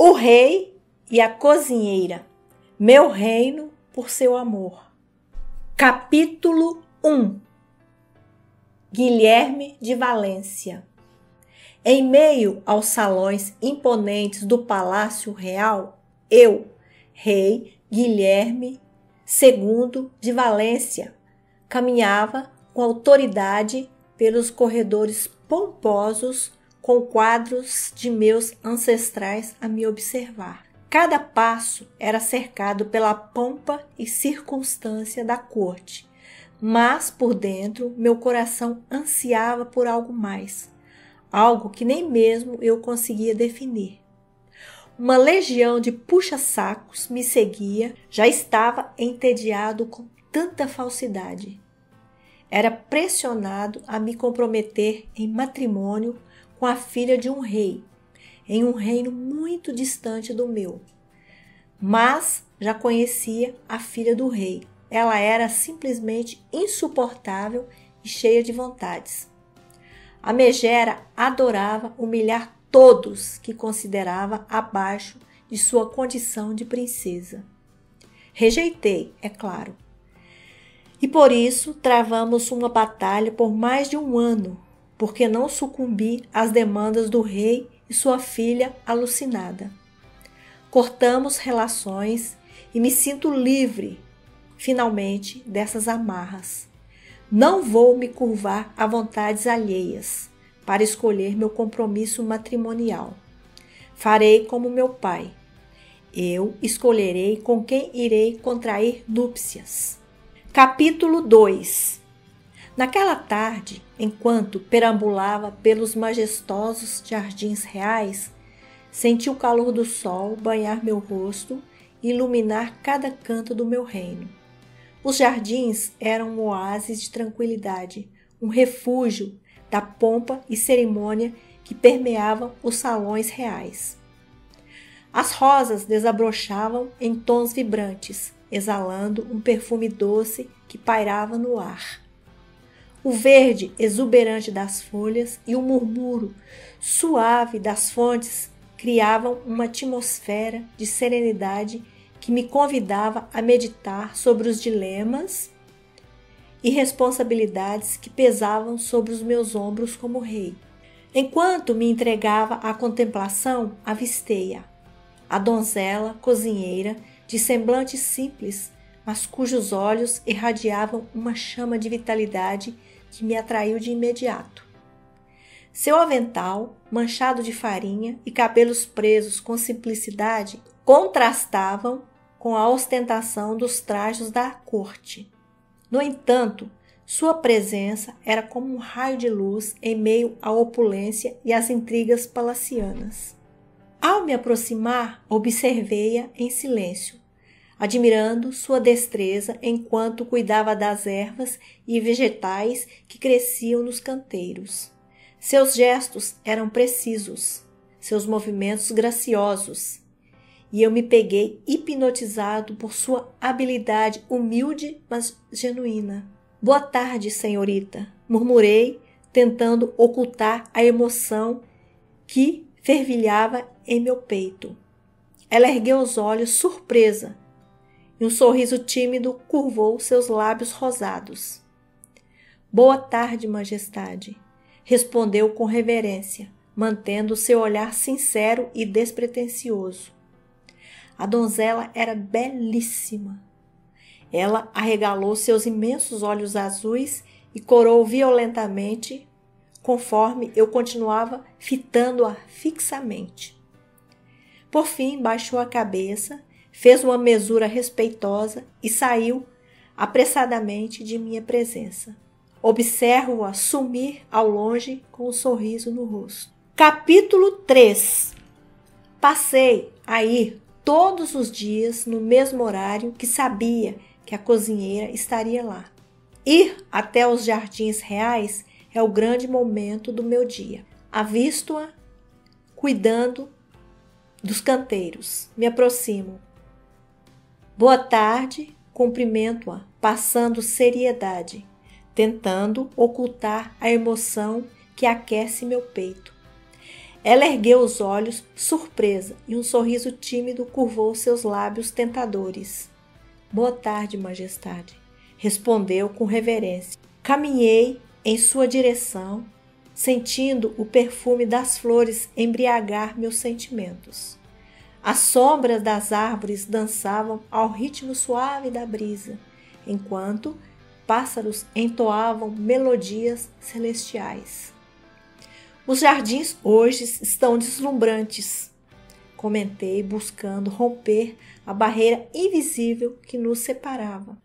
O rei e a cozinheira, meu reino por seu amor. Capítulo 1. Guilherme de Valência. Em meio aos salões imponentes do Palácio Real, eu, rei Guilherme II de Valência, caminhava com autoridade pelos corredores pomposos com quadros de meus ancestrais a me observar. Cada passo era cercado pela pompa e circunstância da corte, mas por dentro meu coração ansiava por algo mais, algo que nem mesmo eu conseguia definir. Uma legião de puxa-sacos me seguia, já estava entediado com tanta falsidade. Era pressionado a me comprometer em matrimônio com a filha de um rei, em um reino muito distante do meu. Mas já conhecia a filha do rei. Ela era simplesmente insuportável e cheia de vontades. A megera adorava humilhar todos que considerava abaixo de sua condição de princesa. Rejeitei, é claro. E por isso travamos uma batalha por mais de um ano, porque não sucumbi às demandas do rei e sua filha alucinada. Cortamos relações e me sinto livre, finalmente, dessas amarras. Não vou me curvar a vontades alheias para escolher meu compromisso matrimonial. Farei como meu pai. Eu escolherei com quem irei contrair núpcias. Capítulo 2. Naquela tarde, enquanto perambulava pelos majestosos jardins reais, senti o calor do sol banhar meu rosto e iluminar cada canto do meu reino. Os jardins eram um oásis de tranquilidade, um refúgio da pompa e cerimônia que permeavam os salões reais. As rosas desabrochavam em tons vibrantes, exalando um perfume doce que pairava no ar. O verde exuberante das folhas e o murmúrio suave das fontes criavam uma atmosfera de serenidade que me convidava a meditar sobre os dilemas e responsabilidades que pesavam sobre os meus ombros como rei. Enquanto me entregava à contemplação, avistei-a, a donzela cozinheira de semblante simples, mas cujos olhos irradiavam uma chama de vitalidade que me atraiu de imediato. Seu avental, manchado de farinha e cabelos presos com simplicidade, contrastavam com a ostentação dos trajos da corte. No entanto, sua presença era como um raio de luz em meio à opulência e às intrigas palacianas. Ao me aproximar, observei-a em silêncio, admirando sua destreza enquanto cuidava das ervas e vegetais que cresciam nos canteiros. Seus gestos eram precisos, seus movimentos graciosos, e eu me peguei hipnotizado por sua habilidade humilde, mas genuína. "Boa tarde, senhorita", murmurei, tentando ocultar a emoção que fervilhava em meu peito. Ela ergueu os olhos, surpresa, e um sorriso tímido curvou seus lábios rosados. "Boa tarde, majestade", respondeu com reverência, mantendo seu olhar sincero e despretensioso. A donzela era belíssima. Ela arregalou seus imensos olhos azuis e corou violentamente, conforme eu continuava fitando-a fixamente. Por fim, baixou a cabeça, fez uma mesura respeitosa e saiu apressadamente de minha presença. Observo-a sumir ao longe com um sorriso no rosto. Capítulo 3. Passei a ir todos os dias no mesmo horário que sabia que a cozinheira estaria lá. Ir até os jardins reais é o grande momento do meu dia. Avisto-a cuidando dos canteiros. Me aproximo. "Boa tarde", cumprimento-a, passando seriedade, tentando ocultar a emoção que aquece meu peito. Ela ergueu os olhos, surpresa, e um sorriso tímido curvou seus lábios tentadores. Boa tarde, majestade, respondeu com reverência. Caminhei em sua direção, sentindo o perfume das flores embriagar meus sentimentos. As sombras das árvores dançavam ao ritmo suave da brisa, enquanto pássaros entoavam melodias celestiais. Os jardins hoje estão deslumbrantes, comentei, buscando romper a barreira invisível que nos separava.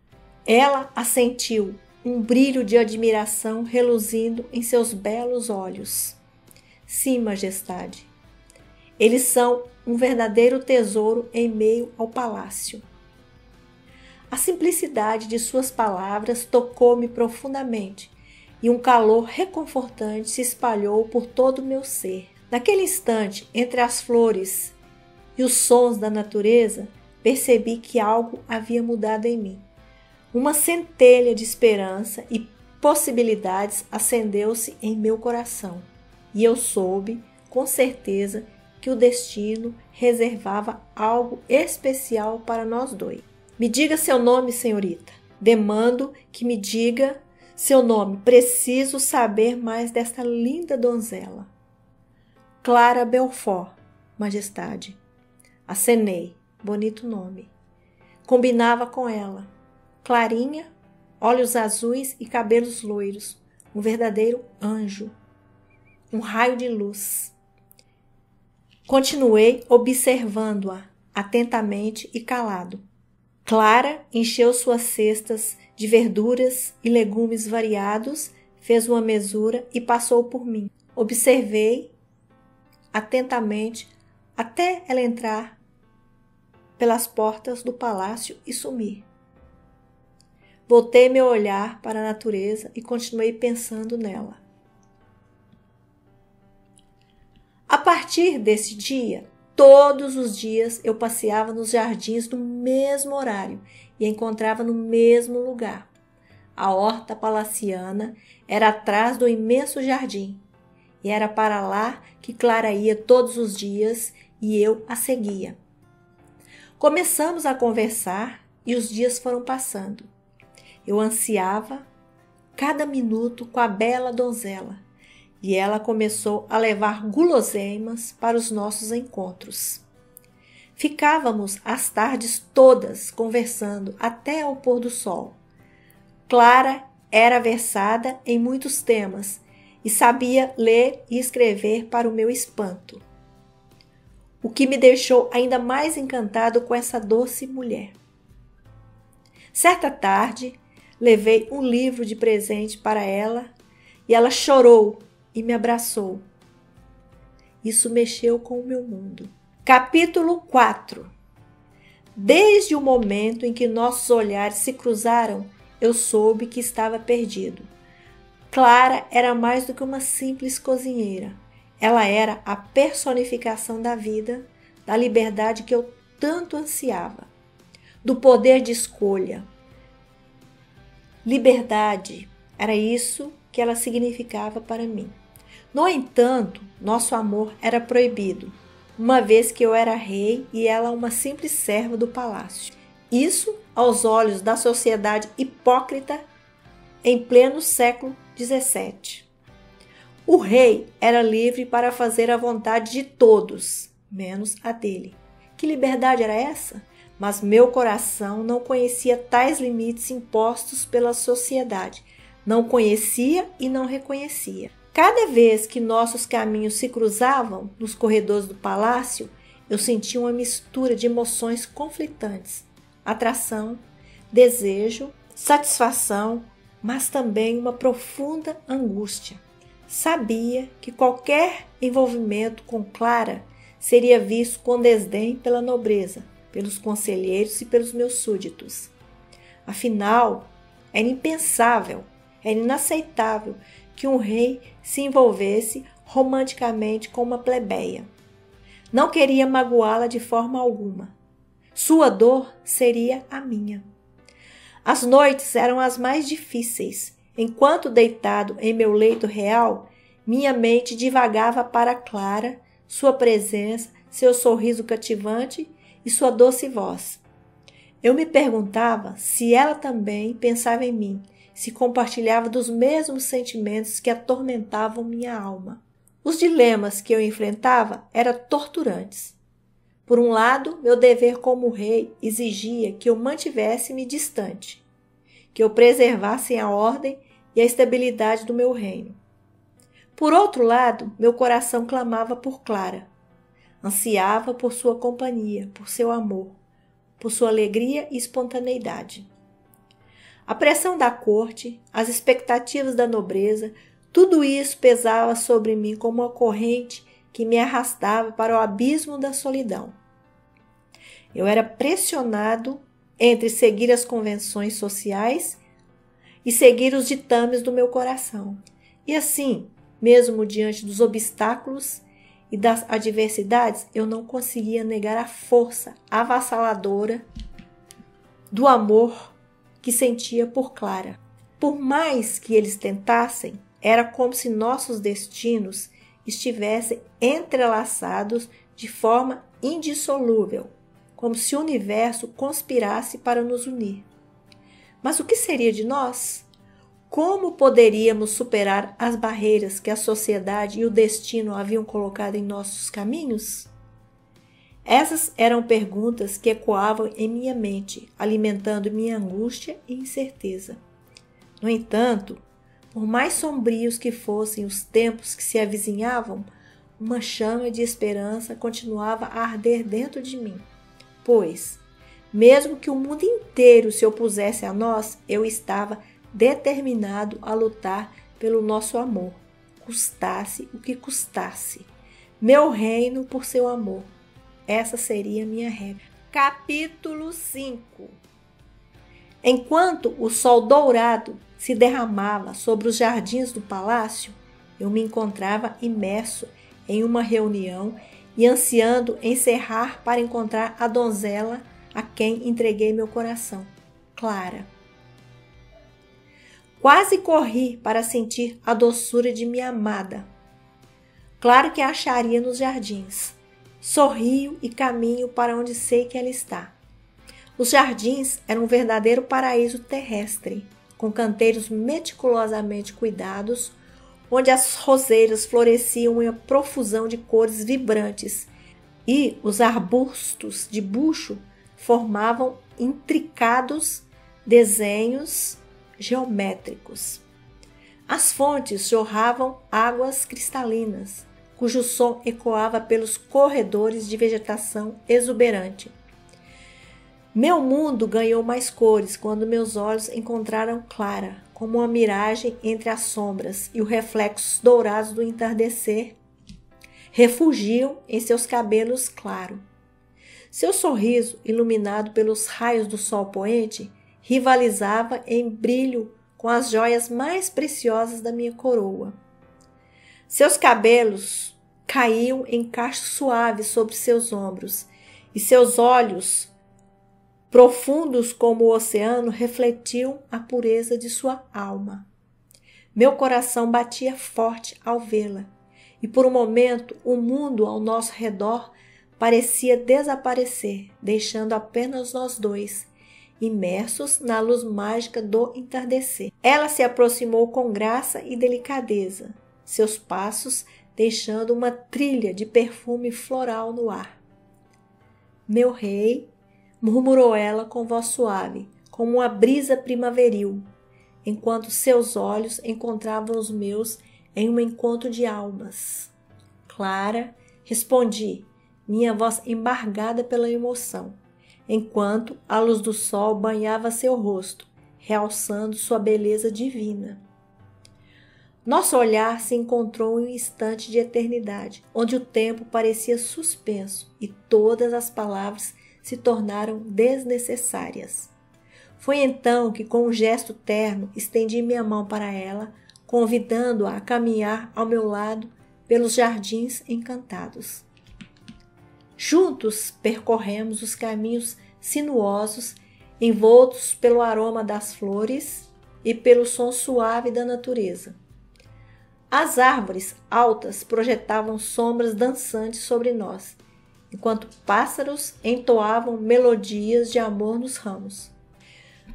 Ela assentiu, um brilho de admiração reluzindo em seus belos olhos. Sim, majestade. Eles são um verdadeiro tesouro em meio ao palácio. A simplicidade de suas palavras tocou-me profundamente e um calor reconfortante se espalhou por todo o meu ser. Naquele instante, entre as flores e os sons da natureza, percebi que algo havia mudado em mim. Uma centelha de esperança e possibilidades acendeu-se em meu coração, e eu soube, com certeza, que o destino reservava algo especial para nós dois. Me diga seu nome, senhorita. Demando que me diga seu nome. Preciso saber mais desta linda donzela. Clara Belfort, majestade. Acenei. Bonito nome. Combinava com ela. Clarinha, olhos azuis e cabelos loiros. Um verdadeiro anjo. Um raio de luz. Continuei observando-a atentamente e calado. Clara encheu suas cestas de verduras e legumes variados, fez uma mesura e passou por mim. Observei atentamente até ela entrar pelas portas do palácio e sumir. Voltei meu olhar para a natureza e continuei pensando nela. A partir desse dia, todos os dias eu passeava nos jardins no mesmo horário e a encontrava no mesmo lugar. A horta palaciana era atrás do imenso jardim e era para lá que Clara ia todos os dias e eu a seguia. Começamos a conversar e os dias foram passando. Eu ansiava cada minuto com a bela donzela e ela começou a levar guloseimas para os nossos encontros. Ficávamos as tardes todas conversando até ao pôr do sol. Clara era versada em muitos temas e sabia ler e escrever para o meu espanto, o que me deixou ainda mais encantado com essa doce mulher. Certa tarde, levei um livro de presente para ela e ela chorou e me abraçou. Isso mexeu com o meu mundo. Capítulo 4. Desde o momento em que nossos olhares se cruzaram, eu soube que estava perdido. Clara era mais do que uma simples cozinheira. Ela era a personificação da vida, da liberdade que eu tanto ansiava, do poder de escolha. Liberdade, era isso que ela significava para mim. No entanto, nosso amor era proibido, uma vez que eu era rei e ela uma simples serva do palácio. Isso aos olhos da sociedade hipócrita em pleno século XVII. O rei era livre para fazer a vontade de todos, menos a dele. Que liberdade era essa? Mas meu coração não conhecia tais limites impostos pela sociedade. Não conhecia e não reconhecia. Cada vez que nossos caminhos se cruzavam nos corredores do palácio, eu sentia uma mistura de emoções conflitantes. Atração, desejo, satisfação, mas também uma profunda angústia. Sabia que qualquer envolvimento com Clara seria visto com desdém pela nobreza, pelos conselheiros e pelos meus súditos. Afinal, era impensável, era inaceitável que um rei se envolvesse romanticamente com uma plebeia. Não queria magoá-la de forma alguma. Sua dor seria a minha. As noites eram as mais difíceis. Enquanto deitado em meu leito real, minha mente divagava para Clara, sua presença, seu sorriso cativante e sua doce voz. Eu me perguntava se ela também pensava em mim, se compartilhava dos mesmos sentimentos que atormentavam minha alma. Os dilemas que eu enfrentava eram torturantes. Por um lado, meu dever como rei exigia que eu mantivesse-me distante, que eu preservasse a ordem e a estabilidade do meu reino. Por outro lado, meu coração clamava por Clara, ansiava por sua companhia, por seu amor, por sua alegria e espontaneidade. A pressão da corte, as expectativas da nobreza, tudo isso pesava sobre mim como uma corrente que me arrastava para o abismo da solidão. Eu era pressionado entre seguir as convenções sociais e seguir os ditames do meu coração. E assim, mesmo diante dos obstáculos e das adversidades, eu não conseguia negar a força avassaladora do amor que sentia por Clara. Por mais que eles tentassem, era como se nossos destinos estivessem entrelaçados de forma indissolúvel, como se o universo conspirasse para nos unir. Mas o que seria de nós? Como poderíamos superar as barreiras que a sociedade e o destino haviam colocado em nossos caminhos? Essas eram perguntas que ecoavam em minha mente, alimentando minha angústia e incerteza. No entanto, por mais sombrios que fossem os tempos que se avizinhavam, uma chama de esperança continuava a arder dentro de mim. Pois, mesmo que o mundo inteiro se opusesse a nós, eu estava determinado a lutar pelo nosso amor, custasse o que custasse. Meu reino por seu amor. Essa seria a minha regra. Capítulo 5. Enquanto o sol dourado se derramava sobre os jardins do palácio, eu me encontrava imerso em uma reunião e ansiando encerrar para encontrar a donzela a quem entreguei meu coração, Clara. Quase corri para sentir a doçura de minha amada. Claro que a acharia nos jardins. Sorrio e caminho para onde sei que ela está. Os jardins eram um verdadeiro paraíso terrestre, com canteiros meticulosamente cuidados, onde as roseiras floresciam em uma profusão de cores vibrantes e os arbustos de bucho formavam intricados desenhos geométricos. As fontes jorravam águas cristalinas, cujo som ecoava pelos corredores de vegetação exuberante. Meu mundo ganhou mais cores quando meus olhos encontraram Clara, como uma miragem entre as sombras e os reflexos dourados do entardecer refugiam em seus cabelos claros. Seu sorriso, iluminado pelos raios do sol poente, rivalizava em brilho com as joias mais preciosas da minha coroa. Seus cabelos caíam em cachos suaves sobre seus ombros, e seus olhos, profundos como o oceano, refletiam a pureza de sua alma. Meu coração batia forte ao vê-la, e por um momento o mundo ao nosso redor parecia desaparecer, deixando apenas nós dois, imersos na luz mágica do entardecer. Ela se aproximou com graça e delicadeza, seus passos deixando uma trilha de perfume floral no ar. Meu rei, murmurou ela com voz suave, como uma brisa primaveril, enquanto seus olhos encontravam os meus em um encontro de almas. Clara, respondi, minha voz embargada pela emoção, enquanto a luz do sol banhava seu rosto, realçando sua beleza divina. Nosso olhar se encontrou em um instante de eternidade, onde o tempo parecia suspenso e todas as palavras se tornaram desnecessárias. Foi então que, com um gesto terno, estendi minha mão para ela, convidando-a a caminhar ao meu lado pelos jardins encantados. Juntos percorremos os caminhos sinuosos, envoltos pelo aroma das flores e pelo som suave da natureza. As árvores altas projetavam sombras dançantes sobre nós, enquanto pássaros entoavam melodias de amor nos ramos.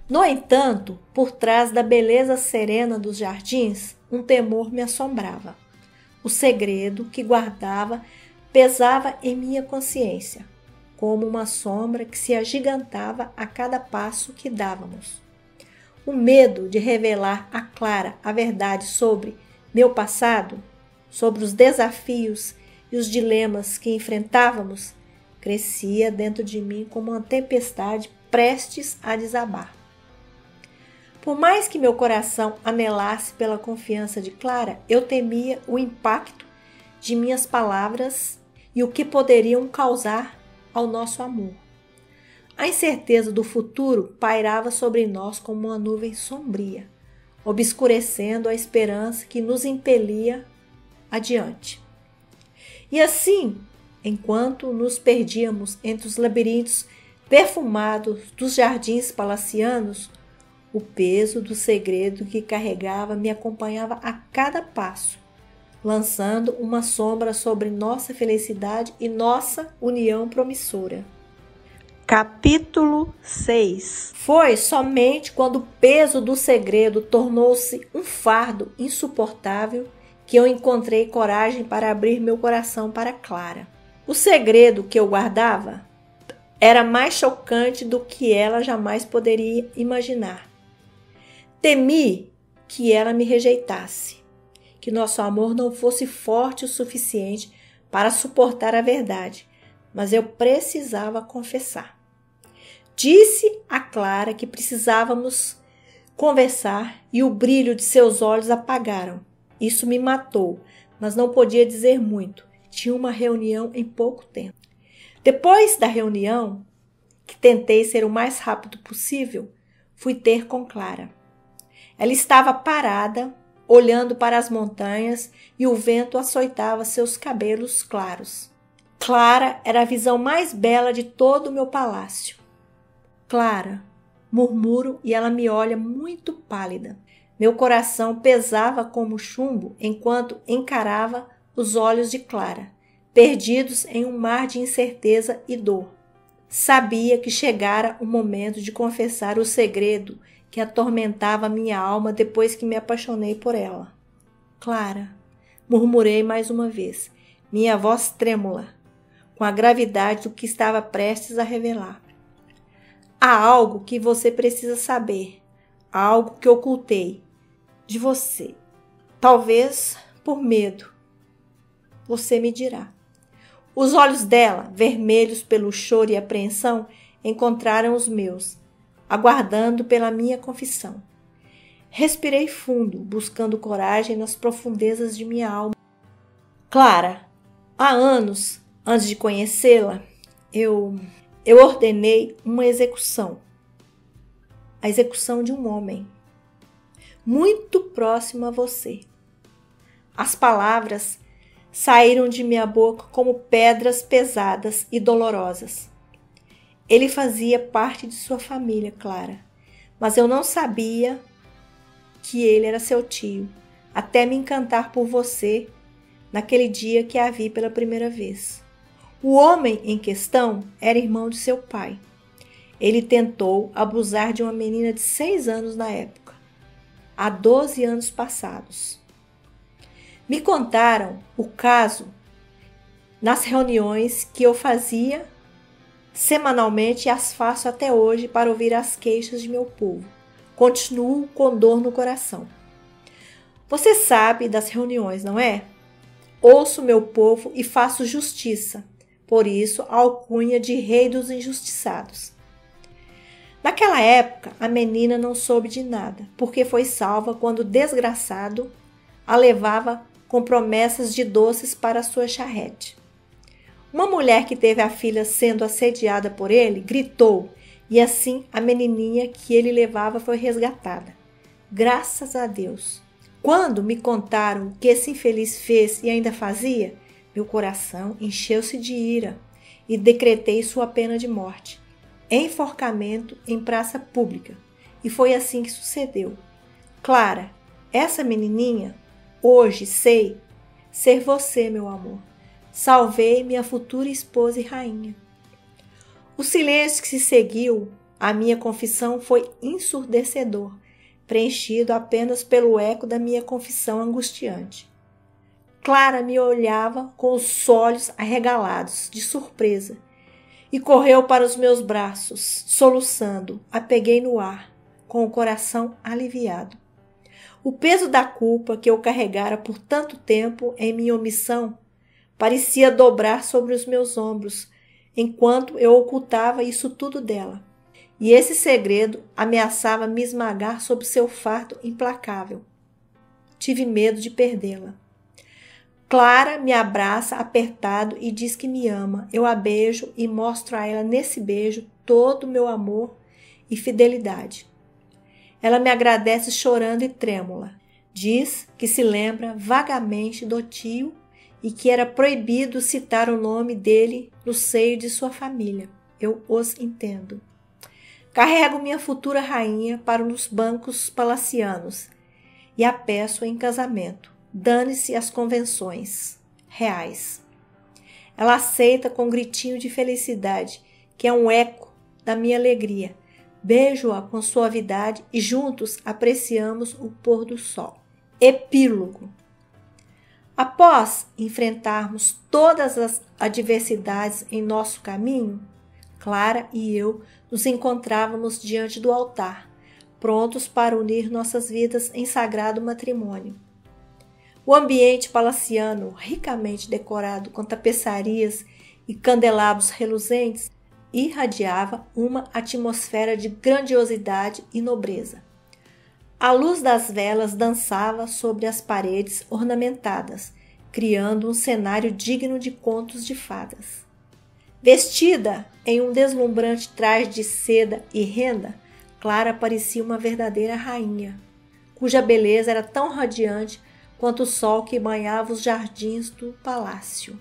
No entanto, por trás da beleza serena dos jardins, um temor me assombrava. O segredo que guardava pesava em minha consciência, como uma sombra que se agigantava a cada passo que dávamos. O medo de revelar a Clara a verdade sobre meu passado, sobre os desafios e os dilemas que enfrentávamos, crescia dentro de mim como uma tempestade prestes a desabar. Por mais que meu coração anelasse pela confiança de Clara, eu temia o impacto de minhas palavras e o que poderiam causar ao nosso amor. A incerteza do futuro pairava sobre nós como uma nuvem sombria, obscurecendo a esperança que nos impelia adiante. E assim, enquanto nos perdíamos entre os labirintos perfumados dos jardins palacianos, o peso do segredo que carregava me acompanhava a cada passo, lançando uma sombra sobre nossa felicidade e nossa união promissora. Capítulo 6. Foi somente quando o peso do segredo tornou-se um fardo insuportável que eu encontrei coragem para abrir meu coração para Clara. O segredo que eu guardava era mais chocante do que ela jamais poderia imaginar. Temi que ela me rejeitasse, que nosso amor não fosse forte o suficiente para suportar a verdade, mas eu precisava confessar. Disse a Clara que precisávamos conversar e o brilho de seus olhos apagaram. Isso me matou, mas não podia dizer muito. Tinha uma reunião em pouco tempo. Depois da reunião, que tentei ser o mais rápido possível, fui ter com Clara. Ela estava parada, olhando para as montanhas e o vento açoitava seus cabelos claros. Clara era a visão mais bela de todo o meu palácio. Clara, murmuro e ela me olha muito pálida. Meu coração pesava como chumbo enquanto encarava os olhos de Clara, perdidos em um mar de incerteza e dor. Sabia que chegara o momento de confessar o segredo que atormentava minha alma depois que me apaixonei por ela. Clara, murmurei mais uma vez, minha voz trêmula, com a gravidade do que estava prestes a revelar. Há algo que você precisa saber, algo que ocultei de você. Talvez por medo. Você me dirá. Os olhos dela, vermelhos pelo choro e apreensão, encontraram os meus, aguardando pela minha confissão. Respirei fundo, buscando coragem nas profundezas de minha alma. Clara, há anos, antes de conhecê-la, eu ordenei uma execução. A execução de um homem, muito próximo a você. As palavras saíram de minha boca como pedras pesadas e dolorosas. Ele fazia parte de sua família, Clara, mas eu não sabia que ele era seu tio, até me encantar por você naquele dia que a vi pela primeira vez. O homem em questão era irmão de seu pai. Ele tentou abusar de uma menina de 6 anos na época, há 12 anos passados. Me contaram o caso nas reuniões que eu fazia semanalmente e as faço até hoje para ouvir as queixas de meu povo. Continuo com dor no coração. Você sabe das reuniões, não é? Ouço meu povo e faço justiça. Por isso, a alcunha de rei dos injustiçados. Naquela época, a menina não soube de nada, porque foi salva quando o desgraçado a levava com promessas de doces para sua charrete. Uma mulher que teve a filha sendo assediada por ele gritou, e assim a menininha que ele levava foi resgatada. Graças a Deus. Quando me contaram o que esse infeliz fez e ainda fazia, meu coração encheu-se de ira e decretei sua pena de morte, enforcamento em praça pública. E foi assim que sucedeu. Clara, essa menininha, Hoje sei ser você, meu amor. Salvei minha futura esposa e rainha. O silêncio que se seguiu à minha confissão foi ensurdecedor, preenchido apenas pelo eco da minha confissão angustiante. Clara me olhava com os olhos arregalados de surpresa e correu para os meus braços, soluçando. A peguei no ar, com o coração aliviado. O peso da culpa que eu carregara por tanto tempo em minha omissão parecia dobrar sobre os meus ombros, enquanto eu ocultava isso tudo dela. E esse segredo ameaçava me esmagar sob seu fardo implacável. Tive medo de perdê-la. Clara me abraça apertado e diz que me ama. Eu a beijo e mostro a ela nesse beijo todo o meu amor e fidelidade. Ela me agradece chorando e trêmula. Diz que se lembra vagamente do tio e que era proibido citar o nome dele no seio de sua família. Eu os entendo. Carrego minha futura rainha para os bancos palacianos e a peço em casamento. Dane-se as convenções reais. Ela aceita com um gritinho de felicidade, que é um eco da minha alegria. Beijo-a com suavidade e juntos apreciamos o pôr do sol. Epílogo. Após enfrentarmos todas as adversidades em nosso caminho, Clara e eu nos encontrávamos diante do altar, prontos para unir nossas vidas em sagrado matrimônio. O ambiente palaciano, ricamente decorado com tapeçarias e candelabros reluzentes, irradiava uma atmosfera de grandiosidade e nobreza. A luz das velas dançava sobre as paredes ornamentadas, criando um cenário digno de contos de fadas. Vestida em um deslumbrante traje de seda e renda, Clara parecia uma verdadeira rainha, cuja beleza era tão radiante quanto o sol que banhava os jardins do palácio.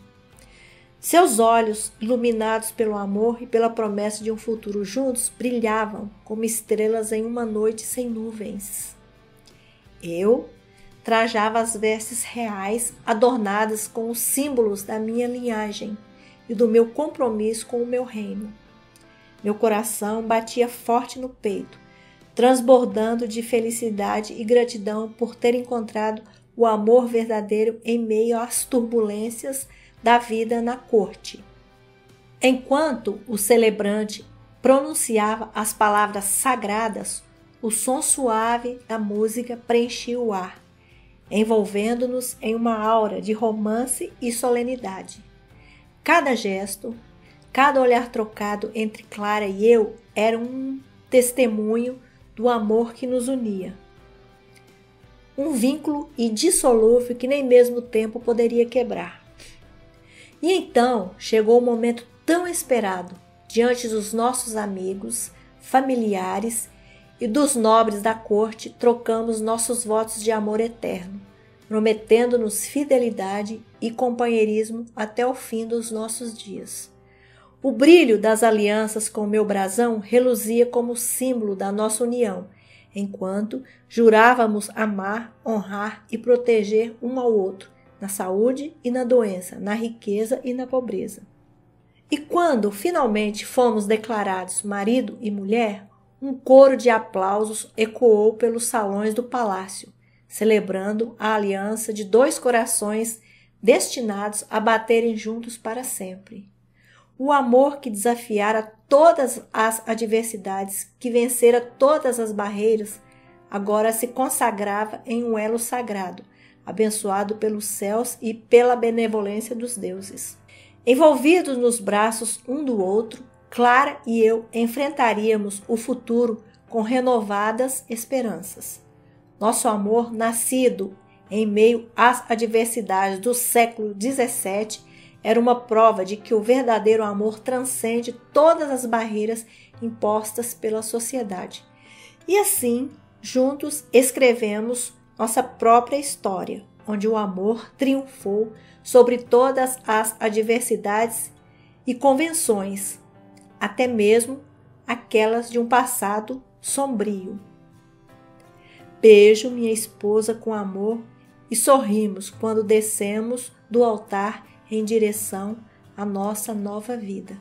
Seus olhos, iluminados pelo amor e pela promessa de um futuro juntos, brilhavam como estrelas em uma noite sem nuvens. Eu trajava as vestes reais adornadas com os símbolos da minha linhagem e do meu compromisso com o meu reino. Meu coração batia forte no peito, transbordando de felicidade e gratidão por ter encontrado o amor verdadeiro em meio às turbulências da vida na corte. Enquanto o celebrante pronunciava as palavras sagradas, o som suave da música preenchia o ar, envolvendo-nos em uma aura de romance e solenidade. Cada gesto, cada olhar trocado entre Clara e eu era um testemunho do amor que nos unia. Um vínculo indissolúvel que nem mesmo o tempo poderia quebrar. E então chegou o momento tão esperado, diante dos nossos amigos, familiares e dos nobres da corte, trocamos nossos votos de amor eterno, prometendo-nos fidelidade e companheirismo até o fim dos nossos dias. O brilho das alianças com meu brasão reluzia como símbolo da nossa união, enquanto jurávamos amar, honrar e proteger um ao outro, na saúde e na doença, na riqueza e na pobreza. E quando finalmente fomos declarados marido e mulher, um coro de aplausos ecoou pelos salões do palácio, celebrando a aliança de dois corações destinados a baterem juntos para sempre. O amor que desafiara todas as adversidades, que vencera todas as barreiras, agora se consagrava em um elo sagrado, abençoado pelos céus e pela benevolência dos deuses. Envolvidos nos braços um do outro, Clara e eu enfrentaríamos o futuro com renovadas esperanças. Nosso amor, nascido em meio às adversidades do século XVII, era uma prova de que o verdadeiro amor transcende todas as barreiras impostas pela sociedade. E assim, juntos escrevemos nossa própria história, onde o amor triunfou sobre todas as adversidades e convenções, até mesmo aquelas de um passado sombrio. Beijo minha esposa com amor e sorrimos quando descemos do altar em direção à nossa nova vida.